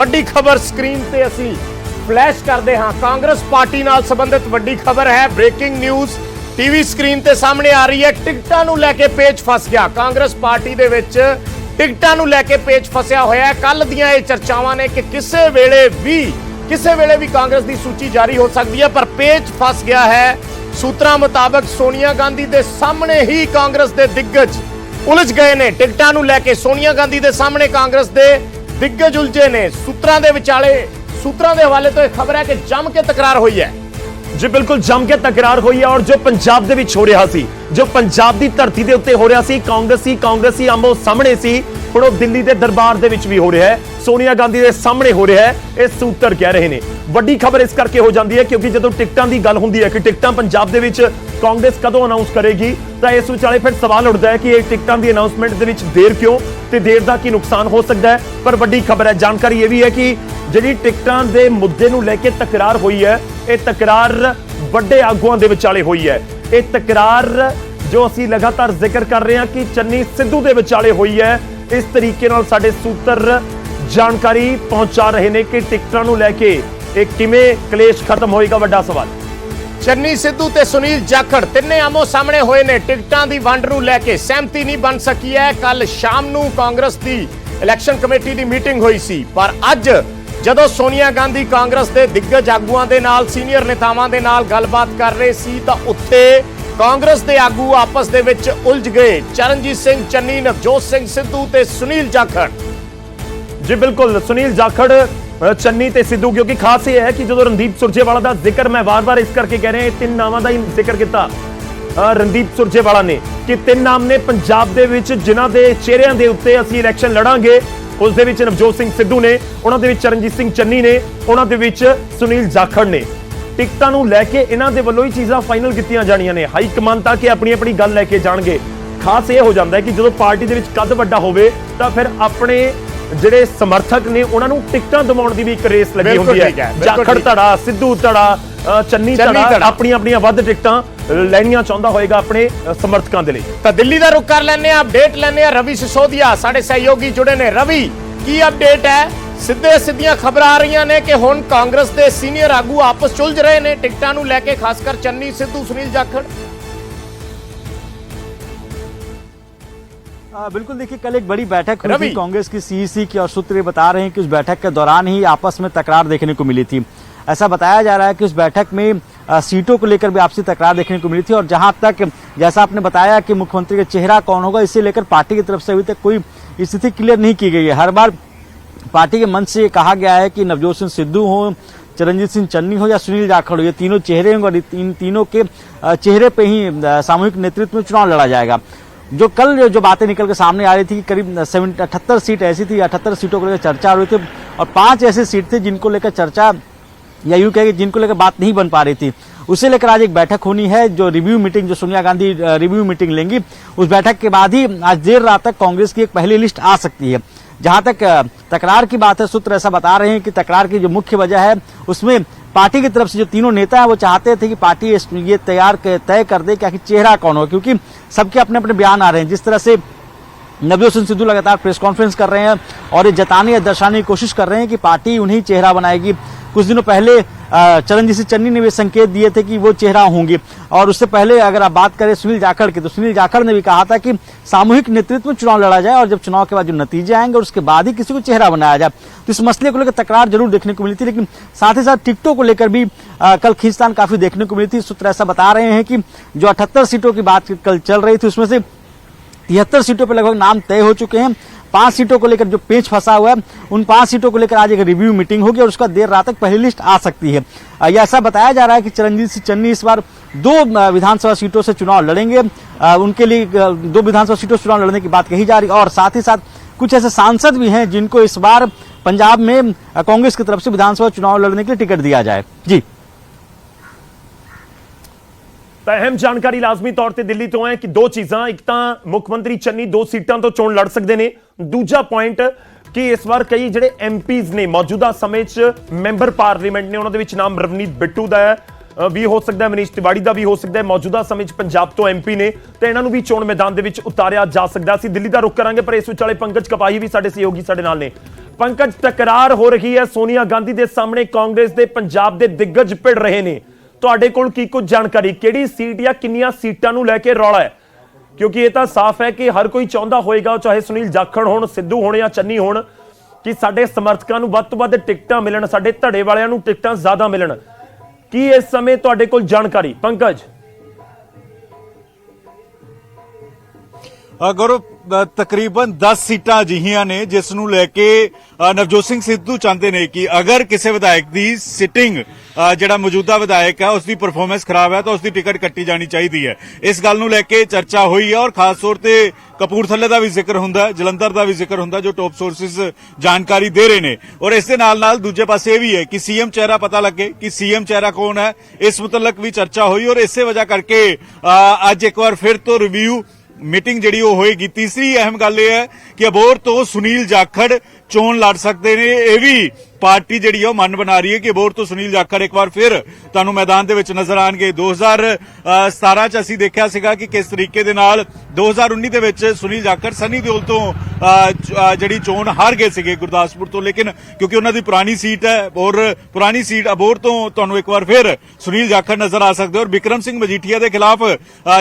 ਵੱਡੀ ਖਬਰ ਸਕਰੀਨ ਤੇ ਅਸੀਂ ਫਲੈਸ਼ ਕਰਦੇ ਹਾਂ। ਕਾਂਗਰਸ ਪਾਰਟੀ ਨਾਲ ਸੰਬੰਧਿਤ ਵੱਡੀ ਖਬਰ ਹੈ। ਬ੍ਰੇਕਿੰਗ ਨਿਊਜ਼ ਟੀਵੀ ਸਕਰੀਨ ਤੇ ਸਾਹਮਣੇ ਆ ਰਹੀ ਹੈ। ਟਿਕਟਾਂ ਨੂੰ ਲੈ ਕੇ ਪੇਚ ਫਸ ਗਿਆ। ਕਾਂਗਰਸ ਪਾਰਟੀ ਦੇ ਵਿੱਚ ਟਿਕਟਾਂ ਨੂੰ ਲੈ ਕੇ ਪੇਚ ਫਸਿਆ ਹੋਇਆ ਹੈ। ਕੱਲ ਦੀਆਂ ਇਹ ਚਰਚਾਵਾਂ ਨੇ ਕਿ ਕਿਸੇ ਵੇਲੇ ਵੀ ਕਾਂਗਰਸ ਦੀ ਸੂਚੀ ਜਾਰੀ ਹੋ ਸਕਦੀ ਹੈ, ਪਰ ਪੇਚ ਫਸ ਗਿਆ ਹੈ। ਸੂਤਰਾਂ ਮੁਤਾਬਕ ਸੋਨੀਆ ਗਾਂਧੀ ਦੇ ਸਾਹਮਣੇ ਹੀ ਕਾਂਗਰਸ ਦੇ ਦਿੱਗਜ ਉਲਝ ਗਏ ਨੇ। ਟਿਕਟਾਂ ਨੂੰ ਲੈ ਕੇ ਸੋਨੀਆ ਗਾਂਧੀ ਦੇ ਸਾਹਮਣੇ ਕਾਂਗਰਸ ਦੇ ਦਿੱਗਜ ਉਲਝੇ ਨੇ। ਸੂਤਰਾਂ ਦੇ ਹਵਾਲੇ ਤੋਂ ਇਹ ਖਬਰ ਹੈ ਕਿ ਜੰਮ ਕੇ ਤਕਰਾਰ ਹੋਈ ਹੈ। जी बिल्कुल जम के तकरार हुई है और जो पंजाब दे विच हो रहा सी, जो पंजाब दी धरती दे उत्ते हो रहा सी, कांग्रेसी आमो सामने सी, हुण ओह दिल्ली दे दरबार दे विच भी हो रहा है, सोनिया गांधी दे सामने हो रहा है। ये सूत्र कह रहे हैं। वड्डी खबर इस करके हो जाती है क्योंकि जदों टिकटां दी गल हुंदी है कि टिकटां पंजाब दे विच कांग्रेस कदों अनाउंस करेगी, तो इस विचाले फिर सवाल उठता है कि ये टिकटां दी अनाउंसमेंट दे विच देर क्यों, ते देर दा की नुकसान हो सकता है। पर वड्डी खबर है, जानकारी ये भी है कि जिहड़ी टिकटां दे मुद्दे नूं लैके तकरार हुई है, ये तकरार ਵੱਡੇ ਆਗੂਆਂ ਦੇ ਵਿਚਾਲੇ ਹੋਈ ਹੈ। ਇਹ ਤਕਰਾਰ ਜੋ ਅਸੀਂ ਲਗਾਤਾਰ ਜ਼ਿਕਰ ਕਰ ਰਹੇ ਹਾਂ ਕਿ ਚੰਨੀ ਸਿੱਧੂ ਦੇ ਵਿਚਾਲੇ ਹੋਈ ਹੈ। ਇਸ ਤਰੀਕੇ ਨਾਲ ਸਾਡੇ ਸੂਤਰ ਜਾਣਕਾਰੀ ਪਹੁੰਚਾ ਰਹੇ ਨੇ ਕਿ ਟਿਕਟਾਂ ਨੂੰ ਲੈ ਕੇ ਇਹ ਕਿਵੇਂ ਕਲੇਸ਼ ਖਤਮ ਹੋਏਗਾ, ਵੱਡਾ ਸਵਾਲ। ਚੰਨੀ ਸਿੱਧੂ ਤੇ ਸੁਨੀਲ ਜਾਖੜ ਤਿੰਨੇ ਆਮੋ ਸਾਹਮਣੇ ਹੋਏ ਨੇ। ਟਿਕਟਾਂ ਦੀ ਵੰਡ ਨੂੰ ਲੈ ਕੇ ਸਹਿਮਤੀ ਨਹੀਂ ਬਣ ਸਕੀ ਹੈ। ਕੱਲ ਸ਼ਾਮ ਨੂੰ ਕਾਂਗਰਸ ਦੀ ਇਲੈਕਸ਼ਨ ਕਮੇਟੀ ਦੀ ਮੀਟਿੰਗ ਹੋਈ ਸੀ, ਪਰ ਅੱਜ ਜਦੋਂ ਸੋਨੀਆ ਗਾਂਧੀ ਕਾਂਗਰਸ ਦੇ ਦਿੱਗਜ ਆਗੂਆਂ ਦੇ ਨਾਲ, ਸੀਨੀਅਰ ਨੇਤਾਵਾਂ ਦੇ ਨਾਲ ਗੱਲਬਾਤ ਕਰ ਰਹੇ ਸੀ, ਤਾਂ ਉੱਥੇ ਕਾਂਗਰਸ ਦੇ ਆਗੂ ਆਪਸ ਦੇ ਵਿੱਚ ਉਲਝ ਗਏ। ਚਰਨਜੀਤ ਸਿੰਘ ਚੰਨੀ, ਨਵਜੋਤ ਸਿੰਘ ਸਿੱਧੂ ਤੇ ਸੁਨੀਲ ਜਾਖੜ। जी बिल्कुल, सुनील जाखड़, चन्नी ते सिद्धू, क्योंकि खास ये है कि जो रणदीप सुरजेवाला का जिक्र मैं बार बार इस करके कह रहे हैं, तीन नामां दा ही जिक्र किया रणदीप सुरजेवाला ने कि तीन नाम ने पंजाब दे विच जिन्हां दे चेहरिਆਂ ਦੇ ਉੱਤੇ ਅਸੀਂ ਇਲੈਕਸ਼ਨ ਲੜਾਂਗੇ। ਉਸ ਦੇ ਵਿੱਚ ਨਵਜੋਤ ਸਿੰਘ ਸਿੱਧੂ ਨੇ, ਉਹਨਾਂ ਦੇ ਵਿੱਚ ਚਰਨਜੀਤ ਸਿੰਘ ਚੰਨੀ ਨੇ, ਉਹਨਾਂ ਦੇ ਵਿੱਚ ਸੁਨੀਲ ਜਾਖੜ ਨੇ। ਟਿਕਟਾਂ ਨੂੰ ਲੈ ਕੇ ਇਹਨਾਂ ਦੇ ਵੱਲੋਂ ਹੀ ਚੀਜ਼ਾਂ ਫਾਈਨਲ ਕੀਤੀਆਂ ਜਾਣੀਆਂ ਨੇ। ਹਾਈ ਕਮਾਨ ਤੱਕ ਆਪਣੀ ਆਪਣੀ ਗੱਲ ਲੈ ਕੇ ਜਾਣਗੇ। ਖਾਸ ਇਹ ਹੋ ਜਾਂਦਾ ਹੈ ਕਿ ਜਦੋਂ ਪਾਰਟੀ ਦੇ ਵਿੱਚ ਕੱਦ ਵੱਡਾ ਹੋਵੇ ਤਾਂ ਫਿਰ ਆਪਣੇ ਜਿਹੜੇ ਸਮਰਥਕ ਨੇ ਉਹਨਾਂ ਨੂੰ ਟਿਕਟਾਂ ਦਿਵਾਉਣ ਦੀ ਵੀ ਇੱਕ ਰੇਸ ਲੱਗੀ ਹੁੰਦੀ ਹੈ। ਜਾਖੜ ਧੜਾ, ਸਿੱਧੂ ਧੜਾ, ਚੰਨੀ ਧੜਾ ਆਪਣੀਆਂ ਵੱਧ ਟਿਕਟਾਂ ਲੈਣੀਆਂ ਚਾਹੁੰਦਾ ਹੋਏਗਾ ਆਪਣੇ ਸਮਰਥਕਾਂ ਦੇ ਲਈ। ਤਾਂ ਦਿੱਲੀ ਦਾ ਰੁਖ ਕਰ ਲੈਂਦੇ ਆ, ਅਪਡੇਟ ਲੈਂਦੇ ਆ। ਰਵੀ ਸਿਸੋਦੀਆ ਸਾਡੇ ਸਹਿਯੋਗੀ ਜੁੜੇ ਨੇ। ਰਵੀ, ਕੀ ਅਪਡੇਟ ਹੈ? ਸਿੱਧੀਆਂ ਖਬਰਾਂ ਆ ਰਹੀਆਂ ਨੇ ਕਿ ਹੁਣ ਕਾਂਗਰਸ ਦੇ ਸੀਨੀਅਰ ਆਗੂ ਆਪਸ ਚ ਉਲਝ ਰਹੇ ਨੇ ਟਿਕਟਾਂ ਨੂੰ ਲੈ ਕੇ, ਖਾਸ ਕਰ ਚੰਨੀ ਸਿੱਧੂ, ਸੁਨੀਲ जाखड़। बिल्कुल, देखिए कल एक बड़ी बैठक हुई थी कांग्रेस की सीईसी की, और सूत्र ये बता रहे हैं कि उस बैठक के दौरान ही आपस में तकरार देखने को मिली थी। ऐसा बताया जा रहा है कि उस बैठक में सीटों को लेकर भी आपसी तकरार देखने को मिली थी, और जहां तक जैसा आपने बताया कि मुख्यमंत्री का चेहरा कौन होगा, इसे लेकर पार्टी की तरफ से अभी तक कोई स्थिति क्लियर नहीं की गई है। हर बार पार्टी के मंच से कहा गया है कि नवजोत सिंह सिद्धू हो, चरणजीत सिंह चन्नी हो या सुनील जाखड़ हो, ये तीनों चेहरे होंगे और इन तीनों के चेहरे पे ही सामूहिक नेतृत्व में चुनाव लड़ा जाएगा। जो कल जो बातें निकल के सामने आ रही थी कि करीब 78 सीट ऐसी थी, 78 सीटों को लेकर चर्चा हो रही थी, और 5 ऐसे सीट थे जिनको लेकर चर्चा या यूं कहे जिनको लेकर बात नहीं बन पा रही थी। उसे लेकर आज एक बैठक होनी है, जो रिव्यू मीटिंग, जो सोनिया गांधी रिव्यू मीटिंग लेंगी, उस बैठक के बाद ही आज देर रात तक कांग्रेस की एक पहली लिस्ट आ सकती है। जहां तक तकरार की बात है, सूत्र ऐसा बता रहे हैं कि तकरार की जो मुख्य वजह है उसमें पार्टी की तरफ से जो तीनों नेता हैं वो चाहते थे कि पार्टी ये तय कर दे कि आखिर चेहरा कौन हो, क्योंकि सबके अपने अपने बयान आ रहे हैं। जिस तरह से नवजोत सिंह सिद्धू लगातार प्रेस कॉन्फ्रेंस कर रहे हैं और ये जताने या दर्शाने की कोशिश कर रहे हैं कि पार्टी उन्हीं चेहरा बनाएगी। कुछ दिनों पहले चरणजीत सिंह चन्नी ने भी संकेत दिए थे कि वो चेहरा होंगे, और उससे पहले अगर आप बात करें सुनील जाखड़ की, तो सुनील जाखड़ ने भी कहा था कि सामूहिक नेतृत्व में चुनाव लड़ा जाए और जब चुनाव के बाद जो नतीजे आएंगे और उसके बाद ही किसी को चेहरा बनाया जाए। तो इस मसले को लेकर तकरार जरूर देखने को मिली थी, लेकिन साथ ही साथ टिकटों को लेकर भी कल खींचतान काफी देखने को मिली थी। सूत्र ऐसा बता रहे हैं कि जो 78 सीटों की बात कल चल रही थी उसमें से 73 सीटों पर लगभग नाम तय हो चुके हैं। 5 सीटों को लेकर जो पेच फंसा हुआ है, उन 5 सीटों को लेकर आज एक रिव्यू मीटिंग होगी और उसका देर रात तक पहली लिस्ट आ सकती है। यह ऐसा बताया जा रहा है कि चरणजीत सिंह चन्नी इस बार 2 विधानसभा सीटों से चुनाव लड़ेंगे। उनके लिए 2 विधानसभा सीटों से चुनाव लड़ने की बात कही जा रही है, और साथ ही साथ कुछ ऐसे सांसद भी हैं जिनको इस बार पंजाब में कांग्रेस की तरफ से विधानसभा चुनाव लड़ने के लिए टिकट दिया जाए। जी, अहम जानकारी लाजमी तौर पर दिल्ली तो है कि 2 चीज़ां, एक तो मुख्यमंत्री चन्नी 2 सीटां तो चोण लड़ सकते हैं, दूजा पॉइंट कि इस बार कई ਜਿਹੜੇ MPs ने मौजूदा समय च मैंबर पार्लीमेंट ने, उन्होंने नाम रवनीत बिट्टू का है, ਵੀ ਹੋ ਸਕਦਾ ਹੈ, ਮਨੀਸ਼ ਤਿਵਾੜੀ ਦਾ ਵੀ ਹੋ ਸਕਦਾ ਹੈ, ਮੌਜੂਦਾ ਸਮੇਂ 'ਚ ਪੰਜਾਬ ਤੋਂ MP ਨੇ ਤੇ ਇਹਨਾਂ ਨੂੰ ਵੀ ਚੋਣ ਮੈਦਾਨ ਦੇ ਵਿੱਚ ਉਤਾਰਿਆ ਜਾ ਸਕਦਾ। ਅਸੀਂ ਦਿੱਲੀ ਦਾ ਰੁਖ ਕਰਾਂਗੇ, ਪਰ ਇਸ ਵਿਚਾਲੇ ਪੰਕਜ ਕਪਾਹੀ ਵੀ ਸਾਡੇ ਸਹਿਯੋਗੀ ਸਾਡੇ ਨਾਲ ਨੇ। ਪੰਕਜ, ਟਕਰਾਰ ਹੋ ਰਹੀ ਹੈ ਸੋਨੀਆ ਗਾਂਧੀ ਦੇ ਸਾਹਮਣੇ, ਕਾਂਗਰਸ ਦੇ ਪੰਜਾਬ ਦੇ ਦਿੱਗਜ ਭਿੜ ਰਹੇ ਨੇ, ਤੁਹਾਡੇ ਕੋਲ ਕੀ ਕੁਝ ਜਾਣਕਾਰੀ, ਕਿਹੜੀ ਸੀਟ ਜਾਂ ਕਿੰਨੀਆਂ ਸੀਟਾਂ ਨੂੰ ਲੈ ਕੇ ਰੌਲਾ ਹੈ? ਕਿਉਂਕਿ ਇਹ ਤਾਂ ਸਾਫ਼ ਹੈ ਕਿ ਹਰ ਕੋਈ ਚਾਹੁੰਦਾ ਹੋਏਗਾ, ਚਾਹੇ ਸੁਨੀਲ ਜਾਖੜ ਹੋਣ, ਸਿੱਧੂ ਹੋਣ ਜਾਂ ਚੰਨੀ ਹੋਣ, ਕਿ ਸਾਡੇ ਸਮਰਥਕਾਂ ਨੂੰ ਵੱਧ ਤੋਂ ਵੱਧ ਟਿਕਟਾਂ ਮਿਲਣ, ਸਾਡੇ ਧੜੇ ਵਾਲਿਆਂ ਨੂੰ ਟਿਕਟਾਂ ਜ਼ਿਆਦਾ ਮਿਲਣ। ਕੀ ਇਸ ਸਮੇਂ ਤੁਹਾਡੇ ਕੋਲ ਜਾਣਕਾਰੀ ਪੰਕਜ? ਗੌਰਵ, ਤਕਰੀਬਨ 10 ਸੀਟਾਂ ਅਜਿਹੀਆਂ ਨੇ ਜਿਸ ਨੂੰ ਲੈ ਕੇ ਨਵਜੋਤ ਸਿੰਘ ਸਿੱਧੂ ਚਾਹੁੰਦੇ ਨੇ ਕਿ ਅਗਰ ਕਿਸੇ ਵਿਧਾਇਕ ਦੀ ਸਿਟਿੰਗ ਜਿਹੜਾ ਮੌਜੂਦਾ ਵਿਧਾਇਕ ਹੈ ਉਸ ਦੀ ਪਰਫਾਰਮੈਂਸ ਖਰਾਬ ਹੈ ਤਾਂ ਉਸ ਦੀ ਟਿਕਟ ਕੱਟੀ ਜਾਣੀ ਚਾਹੀਦੀ ਹੈ। ਇਸ ਗੱਲ ਨੂੰ ਲੈ ਕੇ ਚਰਚਾ ਹੋਈ ਹੈ ਔਰ ਖਾਸ ਤੌਰ ਤੇ ਕਪੂਰਥਲੇ ਦਾ ਵੀ ਜ਼ਿਕਰ ਹੁੰਦਾ ਹੈ, ਜਲੰਧਰ ਦਾ ਵੀ ਜ਼ਿਕਰ ਹੁੰਦਾ, ਜੋ ਟੌਪ ਸੋਰਸਿਸ ਜਾਣਕਾਰੀ ਦੇ ਰਹੇ ਨੇ। ਔਰ ਇਸ ਦੇ ਨਾਲ ਦੂਜੇ ਪਾਸੇ ਇਹ ਵੀ ਹੈ ਕਿ ਸੀਐਮ ਚਿਹਰਾ ਪਤਾ ਲੱਗੇ ਕਿ ਸੀਐਮ ਚਿਹਰਾ ਕੌਣ ਹੈ, ਇਸ ਮੁਤਲਕ ਵੀ ਚਰਚਾ ਹੋਈ। ਔਰ ਇਸੇ ਵਜ੍ਹਾ ਕਰਕੇ ਅੱਜ ਇੱਕ ਵਾਰ ਫਿਰ ਤੋਂ ਰਿਵਿਊ ਮੀਟਿੰਗ ਜਿਹੜੀ ਉਹ ਹੋਏਗੀ। ਤੀਸਰੀ ਅਹਿਮ ਗੱਲ ਇਹ ਹੈ ਕਿ ਅਬੋਹਰ ਤੋਂ ਸੁਨੀਲ ਜਾਖੜ ਚੋਣ ਲੜ ਸਕਦੇ ਨੇ। ਇਹ ਵੀ ਪਾਰਟੀ ਜਿਹੜੀ ਉਹ ਮਨ ਬਣਾ ਰਹੀ ਹੈ ਕਿ ਅਬੋਹਰ ਤੋਂ ਸੁਨੀਲ ਜਾਖੜ ਇੱਕ ਵਾਰ ਫਿਰ ਤੁਹਾਨੂੰ ਮੈਦਾਨ ਦੇ ਵਿੱਚ ਨਜ਼ਰ ਆਣਗੇ। 2017 ਚ ਅਸੀਂ ਦੇਖਿਆ ਸੀਗਾ ਕਿ ਕਿਸ ਤਰੀਕੇ ਦੇ ਨਾਲ 2019 ਦੇ ਵਿੱਚ ਸੁਨੀਲ ਜਾਖੜ ਸਨੀ ਦਿਓਲ ਤੋਂ ਜਿਹੜੀ ਚੋਣ ਹਾਰ ਗਏ ਸੀਗੇ ਗੁਰਦਾਸਪੁਰ ਤੋਂ, ਲੇਕਿਨ ਕਿਉਂਕਿ ਉਹਨਾਂ ਦੀ ਪੁਰਾਣੀ ਸੀਟ ਹੈ ਔਰ ਪੁਰਾਣੀ ਸੀਟ ਅਬੋਹਰ ਤੋਂ ਤੁਹਾਨੂੰ ਇੱਕ ਵਾਰ ਫਿਰ ਸੁਨੀਲ ਜਾਖੜ ਨਜ਼ਰ ਆ ਸਕਦੇ। ਔਰ ਬਿਕਰਮ ਸਿੰਘ ਮਜੀਠੀਆ ਦੇ ਖਿਲਾਫ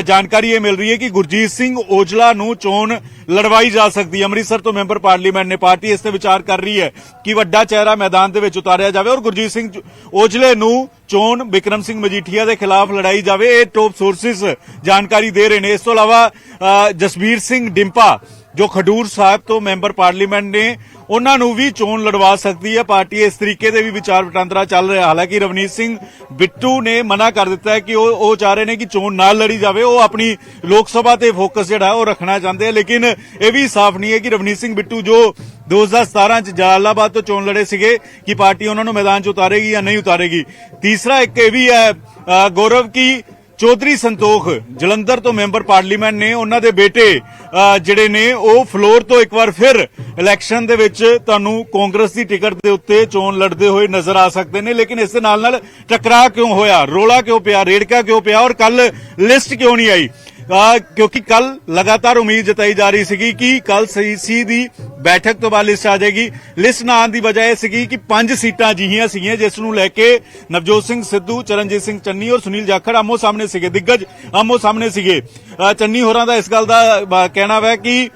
ਜਾਣਕਾਰੀ ਇਹ ਮਿਲ ਰਹੀ ਹੈ ਕਿ ਗੁਰਜੀਤ ਸਿੰਘ ਔਜਲਾ ਨੂੰ ਚੋਣ ਲੜਵਾਈ ਜਾ ਸਕਦੀ ਹੈ। ਅੰਮ੍ਰਿਤਸਰ ਤੋਂ ਮੈਂਬਰ ਪਾਰਲੀਮੈਂਟ ਨੇ ਪਾਰਟੀ ਇਸ ਤੇ ਵਿਚਾਰ ਕਰ ਰਹੀ ਹੈ ਕਿ ਵੱਡਾ ਚਿਹਰਾ ਮੈਦਾਨ ਦੇ ਵਿੱਚ ਉਤਾਰਿਆ ਜਾਵੇ ਔਰ ਗੁਰਜੀਤ ਸਿੰਘ ਔਜਲੇ ਨੂੰ ਚੋਣ ਬਿਕਰਮ ਸਿੰਘ ਮਜੀਠੀਆ ਦੇ ਖਿਲਾਫ ਲੜਾਈ ਜਾਵੇ। ਇਹ ਟੌਪ ਸੋਰਸਿਸ ਜਾਣਕਾਰੀ ਦੇ ਰਹੇ ਨੇ। ਇਸ ਤੋਂ ਇਲਾਵਾ ਜਸਬੀਰ ਸਿੰਘ ਡਿੰਪਾ ਜੋ ਖਡੂਰ ਸਾਹਿਬ ਤੋਂ ਮੈਂਬਰ ਪਾਰਲੀਮੈਂਟ ਨੇ, ਉਹਨਾਂ ਨੂੰ ਵੀ ਚੋਣ ਲੜਵਾ ਸਕਦੀ ਹੈ ਪਾਰਟੀ। ਇਸ ਤਰੀਕੇ ਦੇ ਵੀ ਵਿਚਾਰ ਵਟਾਂਦਰਾ ਚੱਲ ਰਿਹਾ। ਹਾਲਾਂਕਿ ਰਵਨੀਤ ਸਿੰਘ ਬਿੱਟੂ ਨੇ ਮਨਾ ਕਰ ਦਿੱਤਾ ਹੈ ਕਿ ਉਹ ਚਾਹ ਰਹੇ ਨੇ ਕਿ ਚੋਣ ਨਾਲ ਲੜੀ ਜਾਵੇ, ਉਹ ਆਪਣੀ ਲੋਕ ਸਭਾ ਤੇ ਫੋਕਸ ਜਿਹੜਾ ਉਹ ਰੱਖਣਾ ਚਾਹੁੰਦੇ ਆ। ਲੇਕਿਨ ਇਹ ਵੀ ਸਾਫ਼ ਨਹੀਂ ਹੈ ਕਿ ਰਵਨੀਤ ਸਿੰਘ ਬਿੱਟੂ ਜੋ 2017 ਚ ਜਲਾਲਾਬਾਦ ਤੋਂ ਚੋਣ ਲੜੇ ਸੀਗੇ ਕਿ ਪਾਰਟੀ ਉਹਨਾਂ ਨੂੰ ਮੈਦਾਨ ਚ ਉਤਾਰੇਗੀ ਜਾਂ ਨਹੀਂ ਉਤਾਰੇਗੀ। ਤੀਸਰਾ ਇੱਕ ਇਹ ਵੀ ਹੈ ਗੌਰਵ ਕਿ ਚੌਧਰੀ ਸੰਤੋਖ ਜਲੰਧਰ ਤੋਂ ਮੈਂਬਰ ਪਾਰਲੀਮੈਂਟ ਨੇ, ਉਹਨਾਂ ਦੇ ਬੇਟੇ ਜਿਹੜੇ ਨੇ ਉਹ ਫਲੋਰ ਤੋਂ ਇੱਕ ਵਾਰ ਫਿਰ ਇਲੈਕਸ਼ਨ ਦੇ ਵਿੱਚ ਤੁਹਾਨੂੰ ਕਾਂਗਰਸ ਦੀ ਟਿਕਟ ਦੇ ਉੱਤੇ ਚੋਣ ਲੜਦੇ ਹੋਏ ਨਜ਼ਰ ਆ ਸਕਦੇ ਨੇ। ਲੇਕਿਨ ਇਸ ਦੇ ਨਾਲ ਟਕਰਾਅ ਕਿਉਂ ਹੋਇਆ, ਰੋਲਾ ਕਿਉਂ ਪਿਆ, ਰੇੜਕਾ ਕਿਉਂ ਪਿਆ ਔਰ ਕੱਲ ਲਿਸਟ ਕਿਉਂ ਨਹੀਂ ਆਈ? ਕਿਉਂਕਿ ਕੱਲ ਲਗਾਤਾਰ ਉਮੀਦ ਜਤਾਈ ਜਾ ਰਹੀ ਸੀਗੀ ਕਿ ਕੱਲ ਸੀਸੀ ਦੀ ਬੈਠਕ ਤੋਂ ਬਾਅਦ ਲਿਸਟ ਆ ਜਾਏਗੀ। ਲਿਸਟ ਨਾ ਆਉਣ ਦੀ ਵਜ੍ਹਾ ਇਹ ਸੀਗੀ ਕਿ 5 ਸੀਟਾਂ ਅਜਿਹੀਆਂ ਸੀਗੀਆਂ ਜਿਸ ਨੂੰ ਲੈ ਕੇ ਨਵਜੋਤ ਸਿੰਘ ਸਿੱਧੂ, ਚਰਨਜੀਤ ਸਿੰਘ ਚੰਨੀ ਔਰ ਸੁਨੀਲ ਜਾਖੜ ਆਮੋ ਸਾਹਮਣੇ ਸੀਗੇ, ਦਿੱਗਜ ਆਮੋ ਸਾਹਮਣੇ ਸੀਗੇ। ਚੰਨੀ ਹੋਰਾਂ ਦਾ ਇਸ ਗੱਲ ਦਾ ਕਹਿਣਾ ਹੈ ਕਿ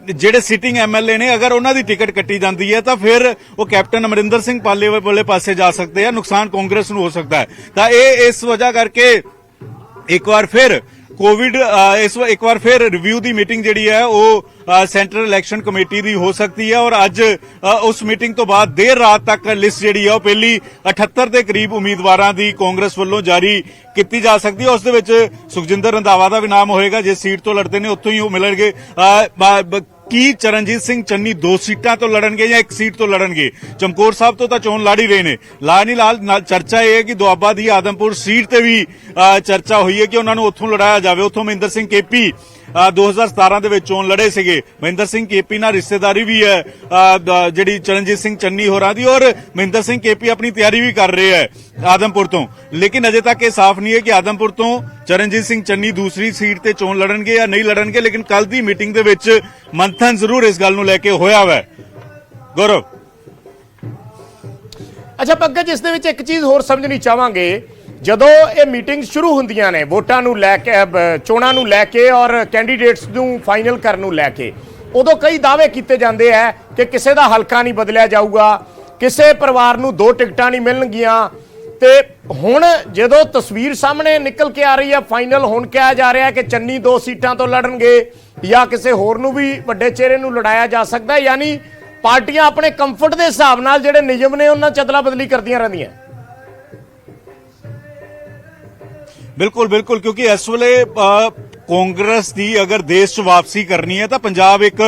ਜਿਹੜੇ ਸਿਟਿੰਗ ਐਮਐਲਏ ਨੇ ਅਗਰ ਉਹਨਾਂ ਦੀ ਟਿਕਟ ਕੱਟੀ ਜਾਂਦੀ ਹੈ ਤਾਂ ਫਿਰ ਉਹ ਕੈਪਟਨ ਅਮਰਿੰਦਰ ਸਿੰਘ ਪਾਲੇ ਵਾਲੇ ਪਾਸੇ ਜਾ ਸਕਦੇ ਆ, ਨੁਕਸਾਨ ਕਾਂਗਰਸ ਨੂੰ ਹੋ ਸਕਦਾ ਹੈ। ਤਾਂ ਇਹ ਇਸ ਵਜ੍ਹਾ ਕਰਕੇ ਇੱਕ ਵਾਰ ਫਿਰ ਇੱਕ ਵਾਰ ਫਿਰ ਰਿਵਿਊ ਦੀ ਮੀਟਿੰਗ ਜਿਹੜੀ ਹੈ ਉਹ ਸੈਂਟਰਲ ਇਲੈਕਸ਼ਨ ਕਮੇਟੀ ਦੀ ਹੋ ਸਕਦੀ ਹੈ ਔਰ ਅੱਜ ਉਸ ਮੀਟਿੰਗ ਤੋਂ ਬਾਅਦ ਦੇਰ ਰਾਤ ਤੱਕ ਲਿਸਟ ਜਿਹੜੀ ਹੈ ਉਹ ਪਹਿਲੀ 78 ਦੇ ਕਰੀਬ ਉਮੀਦਵਾਰਾਂ ਦੀ ਕਾਂਗਰਸ ਵੱਲੋਂ ਜਾਰੀ ਕੀਤੀ ਜਾ ਸਕਦੀ ਹੈ। ਉਸ ਦੇ ਵਿੱਚ ਸੁਖਜਿੰਦਰ ਰੰਧਾਵਾ ਦਾ ਵੀ ਨਾਮ ਹੋਏਗਾ, ਜਿਸ ਸੀਟ ਤੋਂ ਲੜਦੇ ਨੇ ਉੱਥੋਂ ਹੀ ਉਹ ਮਿਲਣਗੇ। ਕੀ ਚਰਨਜੀਤ ਸਿੰਘ ਚੰਨੀ 2 ਸੀਟਾਂ ਤੋਂ ਲੜਨਗੇ ਜਾਂ 1 ਸੀਟ ਤੋਂ ਲੜਨਗੇ? ਚਮਕੌਰ ਸਾਹਿਬ ਤੋਂ ਤਾਂ ਚੋਣ ਲੜ ਹੀ ਰਹੇ ਨੇ, ਨਾਲ ਚਰਚਾ ਇਹ ਹੈ ਕਿ ਦੁਆਬਾ ਦੀ ਆਦਮਪੁਰ ਸੀਟ ਤੇ ਵੀ ਚਰਚਾ ਹੋਈ ਹੈ ਕਿ ਉਹਨਾਂ ਨੂੰ ਉੱਥੋਂ ਲੜਾਇਆ ਜਾਵੇ। ਉੱਥੋਂ ਮਹਿੰਦਰ ਸਿੰਘ ਕੇਪੀ 2017 ਦੇ ਵਿੱਚ ਚੋਣ ਲੜੇ ਸੀਗੇ। ਮਹਿੰਦਰ ਸਿੰਘ ਕੇਪੀ ਨਾਲ ਰਿਸ਼ਤੇਦਾਰੀ ਵੀ ਹੈ ਜਿਹੜੀ ਚਰਨਜੀਤ ਸਿੰਘ ਚੰਨੀ ਹੋਰਾਂ ਦੀ ਔਰ ਮਹਿੰਦਰ ਸਿੰਘ ਕੇਪੀ ਆਪਣੀ ਤਿਆਰੀ ਵੀ ਕਰ ਰਹੇ ਹੈ ਆਦਮਪੁਰ ਤੋਂ। ਲੇਕਿਨ ਅਜੇ ਤੱਕ ਇਹ ਸਾਫ਼ ਨਹੀਂ ਹੈ ਕਿ ਆਦਮਪੁਰ ਤੋਂ ਚਰਨਜੀਤ ਸਿੰਘ ਚੰਨੀ ਦੂਸਰੀ ਸੀਟ ਤੇ ਚੋਣ ਲੜਨਗੇ ਜਾਂ ਨਹੀਂ ਲੜਨਗੇ। ਲੇਕਿਨ ਕੱਲ ਦੀ ਮੀਟਿੰਗ ਦੇ ਵਿੱਚ ਮੰਥਨ ਜ਼ਰੂਰ ਇਸ ਗੱਲ ਨੂੰ ਲੈ ਕੇ ਹੋਇਆ ਵਾ। ਗੌਰਵ, ਅੱਛਾ ਪੰਕਜ, ਇਸ ਦੇ ਵਿੱਚ ਇੱਕ ਚੀਜ਼ ਹੋਰ ਸਮਝਣੀ ਚਾਹਾਂਗੇ, ਜਦੋਂ ਇਹ ਮੀਟਿੰਗ ਸ਼ੁਰੂ ਹੁੰਦੀਆਂ ਨੇ ਵੋਟਾਂ ਨੂੰ ਲੈ ਕੇ, ਚੋਣਾਂ ਨੂੰ ਲੈ ਕੇ ਔਰ ਕੈਂਡੀਡੇਟਸ ਨੂੰ ਫਾਈਨਲ ਕਰਨ ਨੂੰ ਲੈ ਕੇ, ਉਦੋਂ ਕਈ ਦਾਅਵੇ ਕੀਤੇ ਜਾਂਦੇ ਆ ਕਿ ਕਿਸੇ ਦਾ ਹਲਕਾ ਨਹੀਂ ਬਦਲਿਆ ਜਾਊਗਾ, ਕਿਸੇ ਪਰਿਵਾਰ ਨੂੰ 2 ਟਿਕਟਾਂ ਨਹੀਂ ਮਿਲਣਗੀਆਂ। ਤੇ ਹੁਣ ਜਦੋਂ ਤਸਵੀਰ ਸਾਹਮਣੇ ਨਿਕਲ ਕੇ ਆ ਰਹੀ ਹੈ ਫਾਈਨਲ, ਹੁਣ ਕਿਹਾ ਜਾ ਰਿਹਾ ਕਿ ਚੰਨੀ 2 ਸੀਟਾਂ ਤੋਂ ਲੜਨਗੇ ਜਾਂ ਕਿਸੇ ਹੋਰ ਨੂੰ ਵੀ ਵੱਡੇ ਚਿਹਰੇ ਨੂੰ ਲੜਾਇਆ ਜਾ ਸਕਦਾ। ਯਾਨੀ ਪਾਰਟੀਆਂ ਆਪਣੇ ਕੰਫਰਟ ਦੇ ਹਿਸਾਬ ਨਾਲ ਜਿਹੜੇ ਨਿਯਮ ਨੇ ਉਹਨਾਂ ਚਦਲਾ ਬਦਲੀ ਕਰਦੀਆਂ ਰਹਿੰਦੀਆਂ। ਬਿਲਕੁਲ ਬਿਲਕੁਲ, ਕਿਉਂਕਿ ਇਸ ਵੇਲੇ ਕਾਂਗਰਸ ਦੀ ਅਗਰ ਦੇਸ਼ 'ਚ ਵਾਪਸੀ ਕਰਨੀ ਹੈ ਤਾਂ ਪੰਜਾਬ ਇੱਕ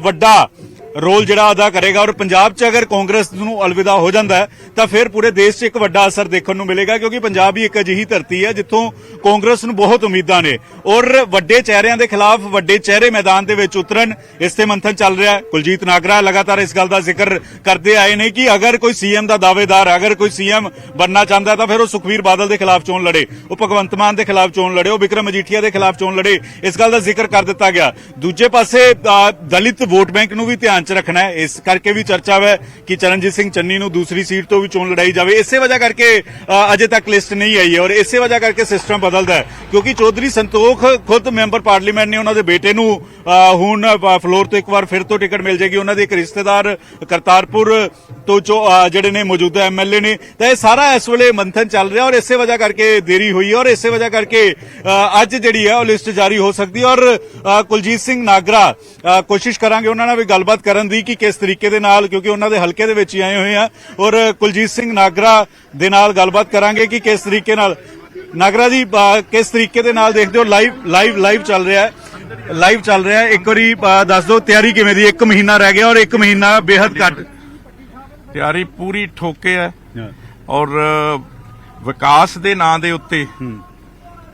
ਵੱਡਾ ਰੋਲ ਜਿਹੜਾ ਅਦਾ ਕਰੇਗਾ ਔਰ ਪੰਜਾਬ 'ਚ ਅਗਰ ਕਾਂਗਰਸ ਨੂੰ ਅਲਵਿਦਾ ਹੋ ਜਾਂਦਾ ਹੈ ਤਾਂ ਫਿਰ ਪੂਰੇ ਦੇਸ਼ 'ਚ ਇੱਕ ਵੱਡਾ ਅਸਰ ਦੇਖਣ ਨੂੰ ਮਿਲੇਗਾ, ਕਿਉਂਕਿ ਪੰਜਾਬ ਹੀ ਇੱਕ ਅਜਿਹੀ ਧਰਤੀ ਹੈ ਜਿੱਥੋਂ ਕਾਂਗਰਸ ਨੂੰ ਬਹੁਤ ਉਮੀਦਾਂ ਨੇ ਔਰ ਵੱਡੇ ਚਿਹਰਿਆਂ ਦੇ ਖਿਲਾਫ ਵੱਡੇ ਚਿਹਰੇ ਮੈਦਾਨ ਦੇ ਵਿੱਚ ਉਤਰਨ, ਇਸ ਤੇ ਮੰਥਨ ਚੱਲ ਰਿਹਾ ਹੈ। ਕੁਲਜੀਤ ਨਾਗਰਾ ਲਗਾਤਾਰ ਇਸ ਗੱਲ ਦਾ ਜ਼ਿਕਰ ਕਰਦੇ ਆਏ ਨੇ ਕਿ ਅਗਰ ਕੋਈ ਸੀਐਮ ਦਾ ਦਾਅਵੇਦਾਰ, ਅਗਰ ਕੋਈ ਸੀਐਮ ਬਣਨਾ ਚਾਹੁੰਦਾ ਤਾਂ ਫਿਰ ਉਹ ਸੁਖਬੀਰ ਬਾਦਲ ਦੇ ਖਿਲਾਫ ਚੋਣ ਲੜੇ, ਉਹ ਭਗਵੰਤ ਮਾਨ ਦੇ ਖਿਲਾਫ ਚੋਣ ਲੜੇ, ਉਹ ਵਿਕਰਮ ਮਜੀਠੀਆ ਦੇ ਖਿਲਾਫ ਚੋਣ ਲੜੇ। ਇਸ ਗੱਲ ਦਾ ਜ਼ਿਕਰ ਕਰ ਦਿੱਤਾ ਗਿਆ। ਦੂਜੇ ਪਾਸੇ ਦਲਿਤ ਵੋਟ ਬੈਂਕ ਨੂੰ ਵੀ ਧਿਆਨ 'ਚ ਰੱਖਣਾ ਹੈ, ਇਸ ਕਰਕੇ ਵੀ ਚਰਚਾ ਹੈ ਕਿ ਚਰਨਜੀਤ ਸਿੰਘ ਚੰਨੀ ਨੂੰ ਦੂਸਰੀ ਸੀਟ ਤੋਂ ਵੀ ਚੋਣ ਲੜਾਈ ਜਾਵੇ। ਇਸੇ ਵਜ੍ਹਾ ਕਰਕੇ ਅਜੇ ਤੱਕ ਲਿਸਟ ਨਹੀਂ ਆਈ ਹੈ ਔਰ ਇਸੇ ਵਜ੍ਹਾ ਕਰਕੇ ਸਿਸਟਮ ਬਦਲਦਾ ਹੈ, ਕਿਉਂਕਿ ਚੌਧਰੀ ਸੰਤੋਖ ਖੁਦ ਮੈਂਬਰ ਪਾਰਲੀਮੈਂਟ ਨੇ ਉਹਨਾਂ ਦੇ ਬੇਟੇ ਨੂੰ ਹੁਣ ਫਲੋਰ ਤੋਂ ਇੱਕ ਵਾਰ ਫਿਰ ਤੋਂ ਟਿਕਟ ਮਿਲ ਜਾਏਗੀ। ਉਹਨਾਂ ਦੇ ਇੱਕ ਰਿਸ਼ਤੇਦਾਰ ਕਰਤਾਰਪੁਰ ਤੋਂ ਜਿਹੜੇ ਨੇ ਮੌਜੂਦਾ ਐਮਐਲਏ ਨੇ, ਤਾਂ ਇਹ ਸਾਰਾ ਇਸ ਵੇਲੇ ਮੰਥਨ ਚੱਲ ਰਿਹਾ ਔਰ ਇਸੇ ਵਜ੍ਹਾ ਕਰਕੇ ਦੇਰੀ ਹੋਈ ਹੈ ਔਰ ਇਸੇ ਵਜ੍ਹਾ ਕਰਕੇ ਅੱਜ ਜਿਹੜੀ ਹੈ ਉਹ ਲਿਸਟ ਜਾਰੀ ਹੋ ਸਕਦੀ ਹੈ। ਔਰ ਕੁਲਜੀਤ ਸਿੰਘ ਨਾਗਰਾ, ਕੋਸ਼ਿਸ਼ ਕਰਾਂਗੇ ਉਹਨਾਂ ਨਾਲ ਵੀ ਗੱਲਬਾਤ ਕਰਨ ਦੀ ਕਿ ਕਿਸ ਤਰੀਕੇ ਦੇ ਨਾਲ, ਕਿਉਂਕਿ ਉਹਨਾਂ ਦੇ ਹਲਕੇ ਦੇ ਵਿੱਚ ਹੀ ਆਏ ਹੋਏ ਆ, ਔਰ ਕੁਲਜੀਤ ਸਿੰਘ ਨਾਗਰਾ ਦੇ ਨਾਲ ਗੱਲਬਾਤ ਕਰਾਂਗੇ ਕਿ ਕਿਸ ਤਰੀਕੇ ਨਾਲ। ਨਾਗਰਾ ਜੀ, ਕਿਸ ਤਰੀਕੇ ਦੇ ਨਾਲ ਦੇਖਦੇ ਹੋ? ਲਾਈਵ ਚੱਲ ਰਿਹਾ ਹੈ, ਇੱਕ ਵਾਰੀ ਦੱਸ ਦਿਓ ਤਿਆਰੀ ਕਿਵੇਂ ਦੀ? 1 ਮਹੀਨਾ ਰਹਿ ਗਿਆ ਔਰ 1 ਮਹੀਨਾ ਬੇहद ਘੱਟ। ਤਿਆਰੀ ਪੂਰੀ ਠੋਕੇ ਹੈ ਔਰ ਵਿਕਾਸ ਦੇ ਨਾਂ ਦੇ ਉੱਤੇ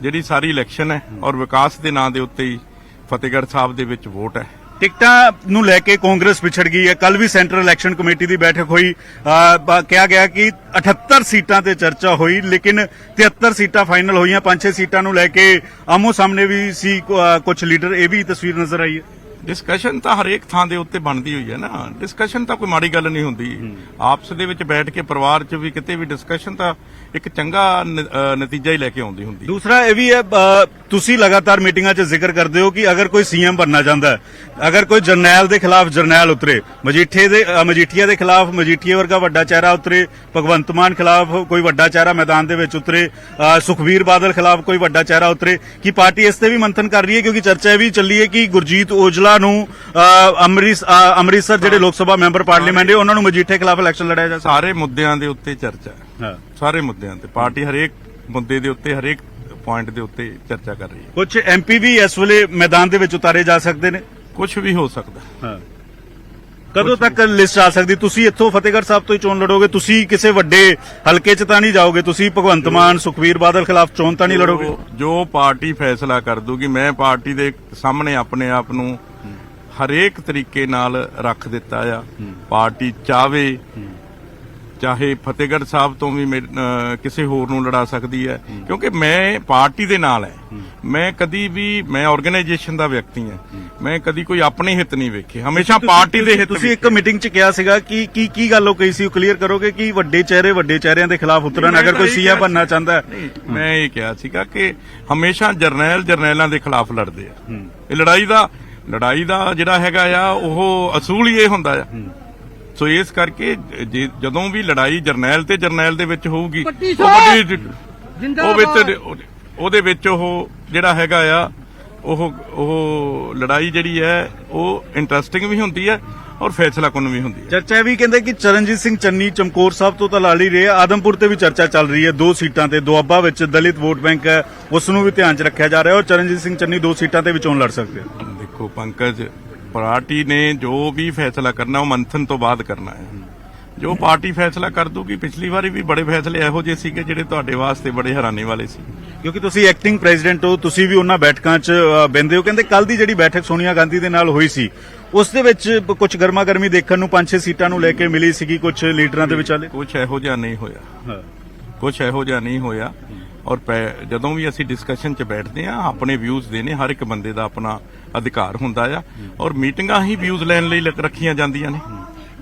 ਜਿਹੜੀ ਸਾਰੀ ਇਲੈਕਸ਼ਨ ਹੈ ਔਰ ਵਿਕਾਸ ਦੇ ਨਾਂ ਦੇ ਉੱਤੇ ਹੀ ਫਤਿਹਗੜ੍ਹ ਸਾਹਿਬ ਦੇ ਵਿੱਚ ਵੋਟ ਹੈ। ਟਿਕਟਾਂ ਨੂੰ ਲੈ ਕੇ ਕਾਂਗਰਸ ਵਿਛੜ ਗਈ ਹੈ। ਕੱਲ ਵੀ ਸੈਂਟਰਲ ਇਲੈਕਸ਼ਨ ਕਮੇਟੀ ਦੀ ਬੈਠਕ ਹੋਈ, ਕਿਹਾ ਗਿਆ ਕਿ 78 ਸੀਟਾਂ ਤੇ ਚਰਚਾ ਹੋਈ, ਲੇਕਿਨ 73 ਸੀਟਾਂ ਫਾਈਨਲ ਹੋਈਆਂ। 5-6 ਸੀਟਾਂ ਨੂੰ ਲੈ ਕੇ ਆਮੋ ਸਾਹਮਣੇ ਵੀ ਸੀ ਕੁਝ ਲੀਡਰ, ਇਹ ਵੀ ਤਸਵੀਰ ਨਜ਼ਰ ਆਈ ਹੈ। ਡਿਸਕਸ਼ਨ ਤਾਂ ਹਰੇਕ ਥਾਂ ਦੇ ਉੱਤੇ ਬਣਦੀ ਹੋਈ ਹੈ ਨਾ, ਡਿਸਕਸ਼ਨ ਤਾਂ ਕੋਈ ਮਾੜੀ ਗੱਲ ਨਹੀਂ ਹੁੰਦੀ। ਆਪਸ ਦੇ ਵਿੱਚ ਬੈਠ ਕੇ ਪਰਿਵਾਰ 'ਚ ਵੀ ਕਿਤੇ ਵੀ ਡਿਸਕਸ਼ਨ ਤਾਂ ਇੱਕ ਚੰਗਾ ਨਤੀਜਾ ਹੀ ਲੈ ਕੇ ਆਉਂਦੀ ਹੁੰਦੀ। ਦੂਸਰਾ ਇਹ ਵੀ ਹੈ, ਤੁਸੀਂ ਲਗਾਤਾਰ ਮੀਟਿੰਗਾਂ 'ਚ ਜ਼ਿਕਰ ਕਰਦੇ ਹੋ ਕਿ ਅਗਰ ਕੋਈ ਸੀਐਮ ਬਣਨਾ ਚਾਹੁੰਦਾ ਹੈ, ਅਗਰ ਕੋਈ ਜਰਨੈਲ ਦੇ ਖਿਲਾਫ ਜਰਨੈਲ ਉਤਰੇ, ਮਜੀਠੀਆ ਦੇ ਖਿਲਾਫ ਮਜੀਠੀਆ ਵਰਗਾ ਵੱਡਾ ਚਿਹਰਾ ਉਤਰੇ, ਭਗਵੰਤ ਮਾਨ ਖਿਲਾਫ ਕੋਈ ਵੱਡਾ ਚਿਹਰਾ ਮੈਦਾਨ ਦੇ ਵਿੱਚ ਉਤਰੇ, ਸੁਖਬੀਰ ਬਾਦਲ ਖਿਲਾਫ ਕੋਈ ਵੱਡਾ ਚਿਹਰਾ ਉਤਰੇ, ਕਿ ਪਾਰਟੀ ਇਸ ਤੇ ਵੀ ਮੰਥਨ ਕਰ ਰਹੀ ਹੈ? ਕਿਉਂਕਿ ਚਰਚਾ ਇਹ ਵੀ ਚੱਲੀ ਹੈ ਕਿ ਗੁਰਜੀਤ ਔਜਲਾ ਨੂੰ ਅੰਮ੍ਰਿਤਸਰ ਜਿਹੜੇ ਲੋਕ ਸਭਾ ਮੈਂਬਰ ਪਾਰਲੀਮੈਂਟ ਹੈ ਉਹਨਾਂ ਨੂੰ ਮਜੀਠੇ ਖਿਲਾਫ ਇਲੈਕਸ਼ਨ ਲੜਿਆ ਜਾ। ਸਾਰੇ ਮੁੱਦਿਆਂ ਦੇ ਉੱਤੇ ਚਰਚਾ ਹੈ, ਸਾਰੇ ਮੁੱਦਿਆਂ ਤੇ ਪਾਰਟੀ ਹਰੇਕ ਮੁੱਦੇ ਦੇ ਉੱਤੇ, ਹਰੇਕ ਪੁਆਇੰਟ ਦੇ ਉੱਤੇ ਚਰਚਾ ਕਰ ਰਹੀ ਹੈ। ਕੁਝ ਐਮਪੀ ਵੀ ਇਸ ਵੇਲੇ ਮੈਦਾਨ ਦੇ ਵਿੱਚ ਉਤਾਰੇ ਜਾ ਸਕਦੇ ਨੇ, ਕੁਝ ਵੀ ਹੋ ਸਕਦਾ। ਕਦੋਂ ਤੱਕ ਲਿਸਟ ਆ ਸਕਦੀ? ਤੁਸੀਂ ਇੱਥੋਂ ਫਤਿਹਗੜ੍ਹ ਸਾਹਿਬ ਤੋਂ ਹੀ ਚੋਣ ਲੜੋਗੇ? ਤੁਸੀਂ ਕਿਸੇ ਵੱਡੇ ਹਲਕੇ 'ਚ ਤਾਂ ਨਹੀਂ ਜਾਓਗੇ? ਤੁਸੀਂ ਭਗਵੰਤ ਮਾਨ, ਸੁਖਬੀਰ ਬਾਦਲ ਖਿਲਾਫ ਚੋਣ ਤਾਂ ਨਹੀਂ ਲੜੋਗੇ? ਜੋ ਪਾਰਟੀ ਫੈਸਲਾ ਕਰ ਦੂਗੀ, ਮੈਂ ਪਾਰਟੀ ਦੇ ਸਾਹਮਣੇ ਆਪਣੇ ਆਪ ਨੂੰ ਹਰੇਕ ਤਰੀਕੇ ਨਾਲ ਰੱਖ ਦਿੱਤਾ ਆ। ਪਾਰਟੀ ਚਾਹੇ ਫਤਿਹਗੜ੍ਹ ਸਾਹਿਬ ਤੋਂ ਵੀ ਕਿਸੇ ਹੋਰ ਨੂੰ ਲੜਾ ਸਕਦੀ ਹੈ, ਕਿਉਂਕਿ ਮੈਂ ਪਾਰਟੀ ਦੇ ਨਾਲ ਹੈ। ਮੈਂ ਆਰਗੇਨਾਈਜੇਸ਼ਨ ਦਾ ਵਿਅਕਤੀ ਹਾਂ, ਮੈਂ ਕਦੀ ਕੋਈ ਆਪਣੇ ਹਿੱਤ ਨਹੀਂ ਵੇਖੇ, ਹਮੇਸ਼ਾ ਪਾਰਟੀ ਦੇ ਹਿੱਤ। ਤੁਸੀਂ ਇੱਕ ਮੀਟਿੰਗ 'ਚ ਕਿਹਾ ਸੀਗਾ ਕਿ ਕੀ ਗੱਲ ਹੋ ਗਈ ਸੀ, ਉਹ ਕਲੀਅਰ ਕਰੋਗੇ ਕਿ ਵੱਡੇ ਚਿਹਰਿਆਂ ਦੇ ਖਿਲਾਫ ਉਤਰਨ ਅਗਰ ਕੋਈ ਸੀਐਮ ਬਣਨਾ ਚਾਹੁੰਦਾ ਹੈ? ਮੈਂ ਇਹ ਕਿਹਾ ਸੀਗਾ ਕਿ ਹਮੇਸ਼ਾ ਜਰਨੈਲਾਂ ਦੇ ਖਿਲਾਫ ਲੜਦੇ ਆ। ਇਹ ਲੜਾਈ ਦਾ ਜਿਹੜਾ ਹੈਗਾ ਆ ਉਹ ਅਸੂਲ ਹੀ ਇਹ ਹੁੰਦਾ ਆ। ਸੋ ਇਸ ਕਰਕੇ ਜਦੋਂ ਵੀ ਜਰਨੈਲ ਦੇ ਵਿੱਚ ਹੋਊਗੀ, ਉਹਦੇ ਵਿੱਚ ਉਹ ਜਿਹੜਾ ਹੈਗਾ ਆ ਉਹ ਲੜਾਈ ਜਿਹੜੀ ਹੈ ਉਹ ਇੰਟਰਸਟਿੰਗ ਵੀ ਹੁੰਦੀ ਹੈ ਔਰ ਫੈਸਲਾਕੁੰਨ ਵੀ ਹੁੰਦੀ ਹੈ। ਚਰਚਾ ਵੀ ਕਹਿੰਦੇ ਕਿ ਚਰਨਜੀਤ ਸਿੰਘ ਚੰਨੀ ਚਮਕੌਰ ਸਾਹਿਬ ਤੋਂ ਤਾਂ ਲੜ ਹੀ ਰਹੇ, ਆਦਮਪੁਰ ਤੇ ਵੀ ਚਰਚਾ ਚੱਲ ਰਹੀ ਹੈ। 2 ਸੀਟਾਂ ਤੇ ਦੁਆਬਾ ਵਿੱਚ ਦਲਿਤ ਵੋਟ ਬੈਂਕ ਹੈ, ਉਸ ਨੂੰ ਵੀ ਧਿਆਨ 'ਚ ਰੱਖਿਆ ਜਾ ਰਿਹਾ ਔਰ ਚਰਨਜੀਤ ਸਿੰਘ ਚੰਨੀ 2 ਸੀਟਾਂ ਤੇ ਵੀ ਚੋਣ ਲੜ ਸਕਦੇ। ਦੇਖੋ ਪੰਕਜ, ਪਾਰਟੀ ਨੇ ਜੋ ਵੀ ਫੈਸਲਾ ਕਰਨਾ ਉਹ ਮੰਥਨ ਤੋਂ ਬਾਅਦ ਕਰਨਾ ਹੈ। ਜੋ ਪਾਰਟੀ ਫੈਸਲਾ ਕਰ ਦੂਗੀ, ਪਿਛਲੀ ਵਾਰੀ ਵੀ ਬੜੇ ਫੈਸਲੇ ਇਹੋ ਜਿਹੇ ਸੀਗੇ ਜਿਹੜੇ ਤੁਹਾਡੇ ਵਾਸਤੇ ਬੜੇ ਹੈਰਾਨੀ ਵਾਲੇ ਸੀ। ਕਿਉਂਕਿ ਤੁਸੀਂ ਐਕਟਿੰਗ ਪ੍ਰੈਜ਼ੀਡੈਂਟ ਹੋ, ਤੁਸੀਂ ਵੀ ਉਹਨਾਂ ਬੈਠਕਾਂ 'ਚ ਬਹਿੰਦੇ ਹੋ। ਕਹਿੰਦੇ ਕੱਲ ਦੀ ਜਿਹੜੀ ਬੈਠਕ ਸੋਨੀਆ ਗਾਂਧੀ ਦੇ ਨਾਲ ਹੋਈ ਸੀ, ਉਸ ਦੇ ਵਿੱਚ ਕੁਝ ਗਰਮਾ ਗਰਮੀ ਦੇਖਣ ਨੂੰ 5-6 ਸੀਟਾਂ ਨੂੰ ਲੈ ਕੇ ਮਿਲੀ ਸੀਗੀ ਕੁਝ ਲੀਡਰਾਂ ਦੇ ਵਿਚਾਲੇ। ਕੁਝ ਇਹੋ ਜਿਹਾ ਨਹੀਂ ਹੋਇਆ ਔਰ ਜਦੋਂ ਵੀ ਅਸੀਂ ਡਿਸਕਸ਼ਨ 'ਚ ਬੈਠਦੇ ਆ, ਆਪਣੇ ਵਿਊਜ਼ ਦੇਣੇ, ਹਰ ਇੱਕ ਬੰਦੇ ਦਾ ਆਪਣਾ ਅਧਿਕਾਰ ਹੁੰਦਾ ਆ ਔਰ ਮੀਟਿੰਗਾਂ ਹੀ ਵਿਊਜ਼ ਲੈਣ ਲਈ ਰੱਖੀਆਂ ਜਾਂਦੀਆਂ ਨੇ।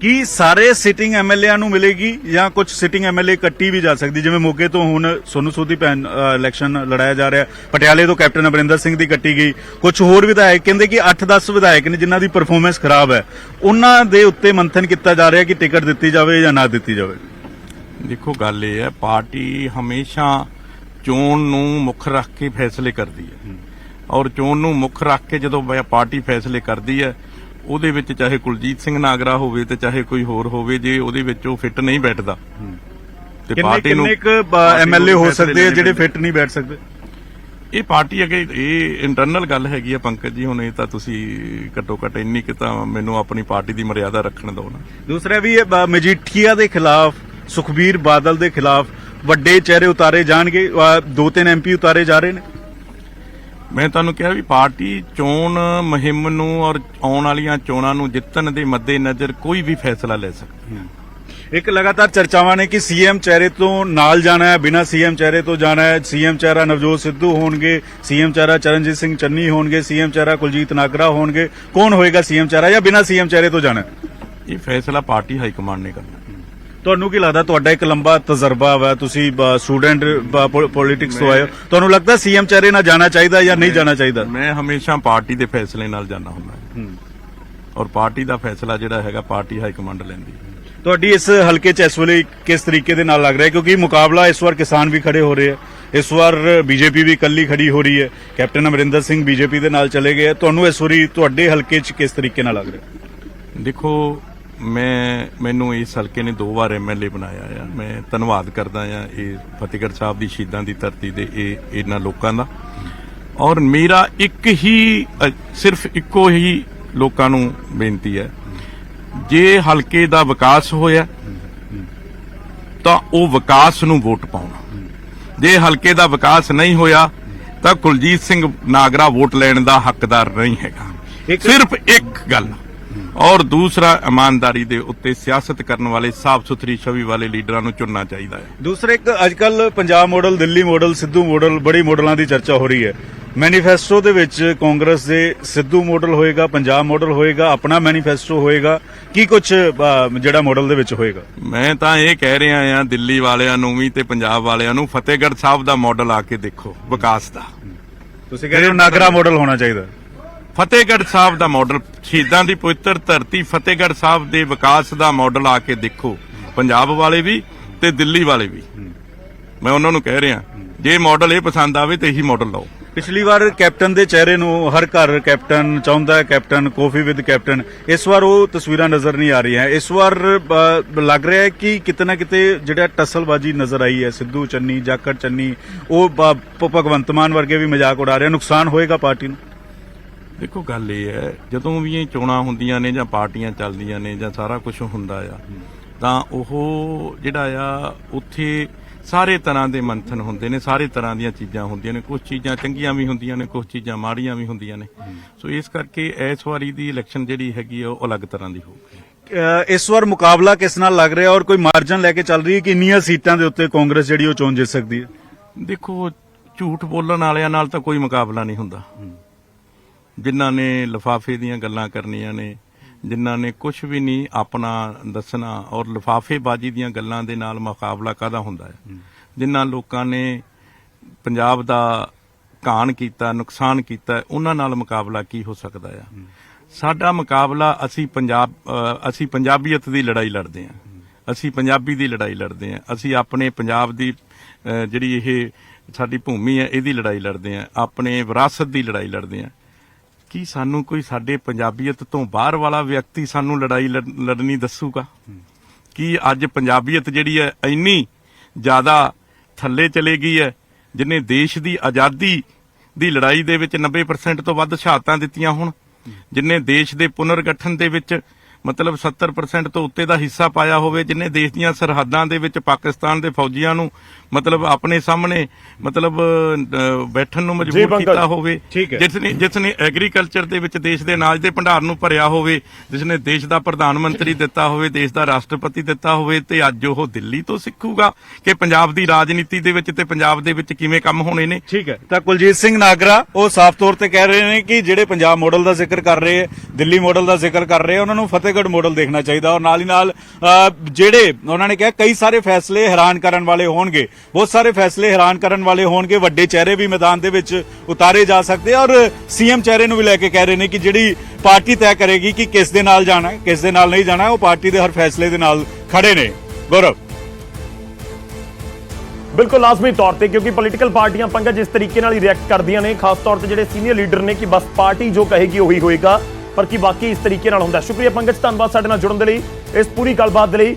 ਕੀ ਸਾਰੇ ਸਿਟਿੰਗ ਐਮਐਲਏਆਂ ਨੂੰ ਮਿਲੇਗੀ ਜਾਂ ਕੁਝ ਸਿਟਿੰਗ ਐਮਐਲਏ ਕੱਟੀ ਵੀ ਜਾ ਸਕਦੀ? ਜਿਵੇਂ ਮੋਗੇ ਤੋਂ ਹੁਣ ਸੋਨੂ ਸੂਦ ਦੀ ਭੈਣ ਇਲੈਕਸ਼ਨ ਲੜਾਇਆ ਜਾ ਰਿਹਾ, ਪਟਿਆਲੇ ਤੋਂ ਕੈਪਟਨ ਅਮਰਿੰਦਰ ਸਿੰਘ ਦੀ ਕੱਟੀ ਗਈ, ਕੁਝ ਹੋਰ ਵਿਧਾਇਕ ਕਹਿੰਦੇ ਕਿ 8-10 ਵਿਧਾਇਕ ਨੇ ਜਿਨ੍ਹਾਂ ਦੀ ਪਰਫਾਰਮੈਂਸ ਖਰਾਬ ਹੈ, ਉਹਨਾਂ ਦੇ ਉੱਤੇ ਮੰਥਨ ਕੀਤਾ ਜਾ ਰਿਹਾ ਕਿ ਟਿਕਟ ਦਿੱਤੀ ਜਾਵੇ ਜਾਂ ਨਾ ਦਿੱਤੀ ਜਾਵੇ। ਦੇਖੋ ਗੱਲ ਇਹ ਹੈ, ਪਾਰਟੀ ਹਮੇਸ਼ਾ ਚੋਣ ਨੂੰ ਮੁੱਖ ਰੱਖ ਕੇ ਫੈਸਲੇ ਕਰਦੀ ਹੈ ਔਰ ਚੋਣ ਨੂੰ ਮੁੱਖ ਰੱਖ ਕੇ ਜਦੋਂ ਪਾਰਟੀ ਫੈਸਲੇ ਕਰਦੀ ਹੈ, ਉਹਦੇ ਵਿੱਚ ਚਾਹੇ ਕੁਲਜੀਤ ਸਿੰਘ ਨਾਗਰਾ ਹੋਵੇ ਤੇ ਚਾਹੇ ਕੋਈ ਹੋਰ ਹੋਵੇ, ਜੇ ਉਹਦੇ ਵਿੱਚ ਉਹ ਫਿੱਟ ਨਹੀਂ ਬੈਠਦਾ ਤੇ ਪਾਰਟੀ ਨੂੰ ਕਿੰਨੇ ਐਮਐਲਏ ਹੋ ਸਕਦੇ ਆ ਜਿਹੜੇ ਫਿੱਟ ਨਹੀਂ ਬੈਠ ਸਕਦੇ? ਇਹ ਪਾਰਟੀ ਅਗੇ ਇਹ ਇੰਟਰਨਲ ਗੱਲ ਹੈਗੀ ਆ ਪੰਕਜ ਜੀ। ਹੁਣ ਇਹ ਤਾਂ ਤੁਸੀਂ ਘੱਟੋ ਘੱਟ ਇੰਨੀ ਕਿ ਤਾਂ ਮੈਨੂੰ ਆਪਣੀ ਪਾਰਟੀ ਦੀ ਮਰਿਆਦਾ ਰੱਖਣ ਦਿਓ ਨਾ। ਦੂਸਰਾ ਵੀ ਇਹ ਮਜੀਠੀਆ ਦੇ ਖਿਲਾਫ, ਸੁਖਬੀਰ ਬਾਦਲ ਦੇ ਖਿਲਾਫ ਵੱਡੇ ਚਿਹਰੇ ਉਤਾਰੇ ਜਾਣਗੇ, 2-3 MP ਉਤਾਰੇ ਜਾ ਰਹੇ ਨੇ। ਮੈਂ ਤੁਹਾਨੂੰ ਕਿਹਾ ਵੀ ਪਾਰਟੀ ਚੋਣ ਮੁਹਿੰਮ ਨੂੰ ਔਰ ਆਉਣ ਵਾਲੀਆਂ ਚੋਣਾਂ ਨੂੰ ਜਿੱਤਣ ਦੇ ਮੱਦੇਨਜ਼ਰ ਕੋਈ ਵੀ ਫੈਸਲਾ ਲੈ ਸਕਦੀ ਹੈ। ਇੱਕ ਲਗਾਤਾਰ ਚਰਚਾਵਾਂ ਨੇ ਕਿ ਸੀਐਮ ਚਿਹਰੇ ਤੋਂ ਨਾਲ ਜਾਣਾ ਹੈ, ਬਿਨਾਂ ਸੀਐਮ ਚਿਹਰੇ ਤੋਂ ਜਾਣਾ ਹੈ। ਸੀਐਮ ਚਿਹਰਾ ਨਵਜੋਤ ਸਿੱਧੂ ਹੋਣਗੇ, ਸੀਐਮ ਚਿਹਰਾ ਚਰਨਜੀਤ ਸਿੰਘ ਚੰਨੀ ਹੋਣਗੇ, ਸੀਐਮ ਚਿਹਰਾ ਕੁਲਜੀਤ ਨਾਗਰਾ ਹੋਣਗੇ। ਕੌਣ ਹੋਏਗਾ ਸੀਐਮ ਚਿਹਰਾ ਜਾਂ ਬਿਨਾਂ ਸੀਐਮ ਚਿਹਰੇ ਤੋਂ ਜਾਣਾ? ਇਹ ਫੈਸਲਾ ਪਾਰਟੀ ਹਾਈ ਕਮਾਂਡ ਨੇ ਕਰਨਾ। ਤੁਹਾਨੂੰ ਕੀ ਲੱਗਦਾ, ਤੁਹਾਡਾ ਇੱਕ ਲੰਬਾ ਤਜਰਬਾ ਵਾ, ਤੁਸੀਂ ਸਟੂਡੈਂਟ ਪੋਲਿਟਿਕਸ ਤੋਂ ਆਏ ਹੋ, ਤੁਹਾਨੂੰ ਲੱਗਦਾ ਸੀਐਮ ਚਿਹਰੇ ਨਾਲ ਜਾਣਾ ਚਾਹੀਦਾ ਜਾਂ ਨਹੀਂ ਜਾਣਾ ਚਾਹੀਦਾ? ਮੈਂ ਹਮੇਸ਼ਾ ਪਾਰਟੀ ਦੇ ਫੈਸਲੇ ਨਾਲ ਜਾਣਾ ਹੁੰਦਾ ਔਰ ਪਾਰਟੀ ਦਾ ਫੈਸਲਾ ਜਿਹੜਾ ਹੈਗਾ ਪਾਰਟੀ ਹਾਈ ਕਮਾਂਡ ਲੈਂਦੀ ਹੈ। ਤੁਹਾਡੀ ਇਸ ਹਲਕੇ 'ਚ ਇਸ ਵੇਲੇ ਕਿਸ ਤਰੀਕੇ ਦੇ ਨਾਲ ਲੱਗ ਰਿਹਾ ਹੈ? ਕਿਉਂਕਿ ਮੁਕਾਬਲਾ ਇਸ ਵਾਰ ਕਿਸਾਨ ਵੀ ਖੜੇ ਹੋ ਰਹੇ ਆ, ਇਸ ਵਾਰ ਬੀਜੇਪੀ ਵੀ ਇਕੱਲੀ ਖੜੀ ਹੋ ਰਹੀ ਹੈ, ਕੈਪਟਨ ਅਮਰਿੰਦਰ ਸਿੰਘ ਬੀਜੇਪੀ ਦੇ ਨਾਲ ਚਲੇ ਗਏ। ਤੁਹਾਨੂੰ ਇਸ ਵਾਰੀ ਤੁਹਾਡੇ ਹਲਕੇ 'ਚ ਕਿਸ ਤਰੀਕੇ ਨਾਲ ਲੱਗ ਰਿਹਾ? ਦੇਖੋ, ਮੈਨੂੰ ਇਸ ਹਲਕੇ ਨੇ 2 ਵਾਰ MLA ਬਣਾਇਆ ਆ। ਮੈਂ ਧੰਨਵਾਦ ਕਰਦਾ ਆ ਇਹ ਫਤਿਹਗੜ੍ਹ ਸਾਹਿਬ ਦੀ ਸ਼ਹੀਦਾਂ ਦੀ ਧਰਤੀ ਦੇ ਇਹਨਾਂ ਲੋਕਾਂ ਦਾ। ਔਰ ਮੇਰਾ ਸਿਰਫ ਇੱਕੋ ਹੀ ਲੋਕਾਂ ਨੂੰ ਬੇਨਤੀ ਹੈ, ਜੇ ਹਲਕੇ ਦਾ ਵਿਕਾਸ ਹੋਇਆ ਤਾਂ ਉਹ ਵਿਕਾਸ ਨੂੰ ਵੋਟ ਪਾਉਣਾ। ਜੇ ਹਲਕੇ ਦਾ ਵਿਕਾਸ ਨਹੀਂ ਹੋਇਆ ਤਾਂ ਕੁਲਜੀਤ ਸਿੰਘ ਨਾਗਰਾ ਵੋਟ ਲੈਣ ਦਾ ਹੱਕਦਾਰ ਨਹੀਂ ਹੈਗਾ। ਸਿਰਫ ਇੱਕ ਗੱਲ। ਔਰ ਦੂਸਰਾ, ਇਮਾਨਦਾਰੀ ਦੇ ਉੱਤੇ ਸਿਆਸਤ ਕਰਨ ਵਾਲੇ ਸਾਫ਼ ਸੁਥਰੀ ਛਵੀ ਵਾਲੇ ਲੀਡਰਾਂ ਨੂੰ ਚੁਣਨਾ ਚਾਹੀਦਾ ਹੈ। ਦੂਸਰਾ, ਇੱਕ ਅੱਜਕੱਲ Punjab model, Delhi model, Sidhu model, ਬੜੀ ਮਾਡਲਾਂ ਦੀ ਚਰਚਾ ਹੋ ਰਹੀ ਹੈ। ਮੈਨੀਫੈਸਟੋ ਦੇ ਵਿੱਚ ਕਾਂਗਰਸ ਦੇ ਸਿੱਧੂ ਮਾਡਲ ਹੋਏਗਾ, ਪੰਜਾਬ ਮਾਡਲ ਹੋਏਗਾ, ਆਪਣਾ ਮੈਨੀਫੈਸਟੋ ਹੋਏਗਾ, ਕੀ ਕੁਝ ਜਿਹੜਾ ਮਾਡਲ ਦੇ ਵਿੱਚ ਹੋਏਗਾ? ਮੈਂ ਤਾਂ ਇਹ ਕਹਿ ਰਿਹਾ ਆ ਦਿੱਲੀ ਵਾਲਿਆਂ ਨੂੰ ਵੀ ਤੇ ਪੰਜਾਬ ਵਾਲਿਆਂ ਨੂੰ, ਫਤਿਹਗੜ੍ਹ ਸਾਹਿਬ ਦਾ ਮਾਡਲ ਆ ਕੇ ਦੇਖੋ ਵਿਕਾਸ ਦਾ। ਤੁਸੀਂ ਕਹਿ ਰਹੇ ਹੋ ਨਾਗਰਾ ਮਾਡਲ ਹੋਣਾ ਚਾਹੀਦਾ? ਫਤਿਹਗੜ੍ਹ ਸਾਹਿਬ ਦਾ ਮਾਡਲ, ਸ਼ਹੀਦਾਂ ਦੀ ਪਵਿੱਤਰ ਧਰਤੀ ਫਤਿਹਗੜ੍ਹ ਸਾਹਿਬ ਦੇ ਵਿਕਾਸ ਦਾ ਮਾਡਲ ਆ ਕੇ ਦੇਖੋ, ਪੰਜਾਬ ਵਾਲੇ ਵੀ ਤੇ ਦਿੱਲੀ ਵਾਲੇ ਵੀ। ਮੈਂ ਉਹਨਾਂ ਨੂੰ ਕਹਿ ਰਿਹਾ, ਜੇ ਮਾਡਲ ਇਹ ਪਸੰਦ ਆਵੇ ਤੇ ਇਹੀ ਮਾਡਲ ਲਾਓ। ਪਿਛਲੀ ਵਾਰ ਕੈਪਟਨ ਦੇ ਚਿਹਰੇ ਨੂੰ ਹਰ ਘਰ ਕੈਪਟਨ ਚਾਹੁੰਦਾ ਹੈ, ਕੈਪਟਨ ਕਾਫੀ ਵਿਦ ਕੈਪਟਨ। ਇਸ ਵਾਰ ਉਹ ਤਸਵੀਰਾਂ ਨਜ਼ਰ ਨਹੀਂ ਆ ਰਹੀਆਂ। ਇਸ ਵਾਰ ਲੱਗ ਰਿਹਾ ਹੈ ਕਿ ਕਿਤੇ ਨਾ ਕਿਤੇ ਜਿਹੜਾ ਟਸਲਬਾਜੀ ਨਜ਼ਰ ਆਈ ਹੈ, ਸਿੱਧੂ ਚੰਨੀ, ਜਾਖੜ ਚੰਨੀ, ਉਹ ਭਗਵੰਤ ਮਾਨ ਵਰਗੇ ਵੀ ਮਜ਼ਾਕ ਉਡਾ ਰਹੇ। ਨੁਕਸਾਨ ਹੋਏਗਾ ਪਾਰਟੀ ਨੂੰ? ਦੇਖੋ, ਗੱਲ ਇਹ ਹੈ, ਜਦੋਂ ਵੀ ਇਹ ਚੋਣਾਂ ਹੁੰਦੀਆਂ ਨੇ ਜਾਂ ਪਾਰਟੀਆਂ ਚੱਲਦੀਆਂ ਨੇ ਜਾਂ ਸਾਰਾ ਕੁਝ ਹੁੰਦਾ ਆ, ਤਾਂ ਉਹ ਜਿਹੜਾ ਆ ਉੱਥੇ ਸਾਰੇ ਤਰ੍ਹਾਂ ਦੇ ਮੰਥਨ ਹੁੰਦੇ ਨੇ, ਸਾਰੇ ਤਰ੍ਹਾਂ ਦੀਆਂ ਚੀਜ਼ਾਂ ਹੁੰਦੀਆਂ ਨੇ। ਕੁਝ ਚੀਜ਼ਾਂ ਚੰਗੀਆਂ ਵੀ ਹੁੰਦੀਆਂ ਨੇ, ਕੁਝ ਚੀਜ਼ਾਂ ਮਾੜੀਆਂ ਵੀ ਹੁੰਦੀਆਂ ਨੇ। ਸੋ ਇਸ ਕਰਕੇ ਇਸ ਵਾਰੀ ਦੀ ਇਲੈਕਸ਼ਨ ਜਿਹੜੀ ਹੈਗੀ ਆ ਉਹ ਅਲੱਗ ਤਰ੍ਹਾਂ ਦੀ ਹੋਊਗੀ। ਇਸ ਵਾਰ ਮੁਕਾਬਲਾ ਕਿਸ ਨਾਲ ਲੱਗ ਰਿਹਾ ਔਰ ਕੋਈ ਮਾਰਜਨ ਲੈ ਕੇ ਚੱਲ ਰਹੀ ਹੈ ਕਿ ਇੰਨੀਆਂ ਸੀਟਾਂ ਦੇ ਉੱਤੇ ਕਾਂਗਰਸ ਜਿਹੜੀ ਉਹ ਚੋਣ ਜਿੱਤ ਸਕਦੀ ਹੈ? ਦੇਖੋ, ਝੂਠ ਬੋਲਣ ਵਾਲਿਆਂ ਨਾਲ ਤਾਂ ਕੋਈ ਮੁਕਾਬਲਾ ਨਹੀਂ ਹੁੰਦਾ। ਜਿਨ੍ਹਾਂ ਨੇ ਲਿਫਾਫੇ ਦੀਆਂ ਗੱਲਾਂ ਕਰਨੀਆਂ ਨੇ, ਜਿਨ੍ਹਾਂ ਨੇ ਕੁਝ ਵੀ ਨਹੀਂ ਆਪਣਾ ਦੱਸਣਾ, ਔਰ ਲਿਫਾਫੇਬਾਜ਼ੀ ਦੀਆਂ ਗੱਲਾਂ ਦੇ ਨਾਲ ਮੁਕਾਬਲਾ ਕਾਹਦਾ ਹੁੰਦਾ ਹੈ? ਜਿਨ੍ਹਾਂ ਲੋਕਾਂ ਨੇ ਪੰਜਾਬ ਦਾ ਘਾਣ ਕੀਤਾ, ਨੁਕਸਾਨ ਕੀਤਾ, ਉਹਨਾਂ ਨਾਲ ਮੁਕਾਬਲਾ ਕੀ ਹੋ ਸਕਦਾ ਆ? ਸਾਡਾ ਮੁਕਾਬਲਾ ਅਸੀਂ ਪੰਜਾਬੀਅਤ ਦੀ ਲੜਾਈ ਲੜਦੇ ਹਾਂ, ਅਸੀਂ ਪੰਜਾਬੀ ਦੀ ਲੜਾਈ ਲੜਦੇ ਹਾਂ, ਅਸੀਂ ਆਪਣੇ ਪੰਜਾਬ ਦੀ ਜਿਹੜੀ ਇਹ ਸਾਡੀ ਭੂਮੀ ਹੈ ਇਹਦੀ ਲੜਾਈ ਲੜਦੇ ਹਾਂ, ਆਪਣੇ ਵਿਰਾਸਤ ਦੀ ਲੜਾਈ ਲੜਦੇ ਹਾਂ। ਕੀ ਸਾਨੂੰ ਕੋਈ ਸਾਡੇ ਪੰਜਾਬੀਅਤ ਤੋਂ ਬਾਹਰ ਵਾਲਾ ਵਿਅਕਤੀ ਸਾਨੂੰ ਲੜਾਈ ਲੜਨੀ ਦੱਸੂਗਾ? ਕੀ ਅੱਜ ਪੰਜਾਬੀਅਤ ਜਿਹੜੀ ਹੈ ਇੰਨੀ ਜ਼ਿਆਦਾ ਥੱਲੇ ਚਲੇ ਗਈ ਹੈ, ਜਿਹਨੇ ਦੇਸ਼ ਦੀ ਆਜ਼ਾਦੀ ਦੀ ਲੜਾਈ ਦੇ ਵਿੱਚ 90% ਤੋਂ ਵੱਧ ਸ਼ਹਾਦਤਾਂ ਦਿੱਤੀਆਂ ਹੋਣ, ਜਿਹਨੇ ਦੇਸ਼ ਦੇ ਪੁਨਰਗਠਨ ਦੇ ਵਿੱਚ ਮਤਲਬ 70% ਤੋਂ ਉੱਤੇ ਦਾ ਹਿੱਸਾ ਪਾਇਆ ਹੋਵੇ, ਜਿਹਨੇ ਦੇਸ਼ ਦੀਆਂ ਸਰਹੱਦਾਂ ਦੇ ਵਿੱਚ ਪਾਕਿਸਤਾਨ ਦੇ ਫੌਜੀਆਂ ਨੂੰ ਮਤਲਬ ਆਪਣੇ ਸਾਹਮਣੇ ਮਤਲਬ ਬੈਠਣ ਨੂੰ ਮਜਬੂਰ ਕੀਤਾ ਹੋਵੇ, ਜਿਸਨੇ ਐਗਰੀਕਲਚਰ ਦੇ ਵਿੱਚ ਦੇਸ਼ ਦੇ ਅਨਾਜ ਦੇ ਭੰਡਾਰ ਨੂੰ ਭਰਿਆ ਹੋਵੇ, ਜਿਸਨੇ ਦੇਸ਼ ਦਾ ਪ੍ਰਧਾਨ ਮੰਤਰੀ ਦਿੱਤਾ ਹੋਵੇ, ਦੇਸ਼ ਦਾ ਰਾਸ਼ਟਰਪਤੀ ਦਿੱਤਾ ਹੋਵੇ, ਤੇ ਅੱਜ ਉਹ ਦਿੱਲੀ ਤੋਂ ਸਿੱਖੂਗਾ ਕਿ ਪੰਜਾਬ ਦੀ ਰਾਜਨੀਤੀ ਦੇ ਵਿੱਚ ਤੇ ਪੰਜਾਬ ਦੇ ਵਿੱਚ ਕਿਵੇਂ ਕੰਮ ਹੋਣੇ ਨੇ। ਠੀਕ ਹੈ, ਤਾਂ ਕੁਲਜੀਤ ਸਿੰਘ ਨਾਗਰਾ ਉਹ ਸਾਫ਼ ਤੌਰ ਤੇ ਕਹਿ ਰਹੇ ਨੇ ਕਿ ਜਿਹੜੇ ਪੰਜਾਬ ਮਾਡਲ ਦਾ ਜ਼ਿਕਰ ਕਰ ਰਹੇ ਹੈ, ਦਿੱਲੀ ਮਾਡਲ ਦਾ ਜ਼ਿਕਰ ਕਰ ਰਹੇ, ਉਹਨਾਂ ਨੂੰ ਫਤਿਹਗੜ੍ਹ ਮਾਡਲ ਦੇਖਣਾ ਚਾਹੀਦਾ। ਔਰ ਨਾਲ ਹੀ ਨਾਲ ਜਿਹੜੇ ਉਹਨਾਂ ਨੇ ਕਿਹਾ ਕਈ ਸਾਰੇ ਫੈਸਲੇ ਹੈਰਾਨ ਕਰਨ ਵਾਲੇ ਹੋਣਗੇ, ਬਹੁਤ ਸਾਰੇ ਫੈਸਲੇ ਹੈਰਾਨ ਕਰਨ ਵਾਲੇ ਹੋਣਗੇ, ਵੱਡੇ ਚਿਹਰੇ ਵੀ ਮੈਦਾਨ ਦੇ ਵਿੱਚ ਉਤਾਰੇ ਜਾ ਸਕਦੇ ਔਰ ਸੀਐਮ ਚਿਹਰੇ ਨੂੰ ਵੀ ਲੈ ਕੇ ਕਹਿ ਰਹੇ ਨੇ ਕਿ ਜਿਹੜੀ ਪਾਰਟੀ ਤੈਅ ਕਰੇਗੀ ਕਿ ਕਿਸ ਦੇ ਨਾਲ ਜਾਣਾ ਹੈ, ਕਿਸ ਦੇ ਨਾਲ ਨਹੀਂ ਜਾਣਾ, ਉਹ ਪਾਰਟੀ ਦੇ ਹਰ ਫੈਸਲੇ ਦੇ ਨਾਲ ਖੜੇ ਨੇ। ਗੌਰਵ, ਬਿਲਕੁਲ ਲਾਜ਼ਮੀ ਤੌਰ ਤੇ, ਕਿਉਂਕਿ ਪੋਲੀਟੀਕਲ ਪਾਰਟੀਆਂ ਪੰਕਜ ਇਸ ਤਰੀਕੇ ਨਾਲ ਹੀ ਰਿਐਕਟ ਕਰਦੀਆਂ ਨੇ, ਖਾਸ ਤੌਰ ਤੇ ਜਿਹੜੇ ਸੀਨੀਅਰ ਲੀਡਰ ਨੇ ਕਿ ਬਸ ਪਾਰਟੀ ਜੋ ਕਹੇਗੀ ਉਹੀ ਹੋਏਗਾ, ਪਰ ਕੀ ਬਾਕੀ ਇਸ ਤਰੀਕੇ ਨਾਲ ਹੁੰਦਾ? ਸ਼ੁਕਰੀਆ ਪੰਕਜ, ਧੰਨਵਾਦ ਸਾਡੇ ਨਾਲ ਜੁੜਨ ਦੇ ਲਈ, ਇਸ ਪੂਰੀ ਗੱਲਬਾਤ ਦੇ ਲਈ।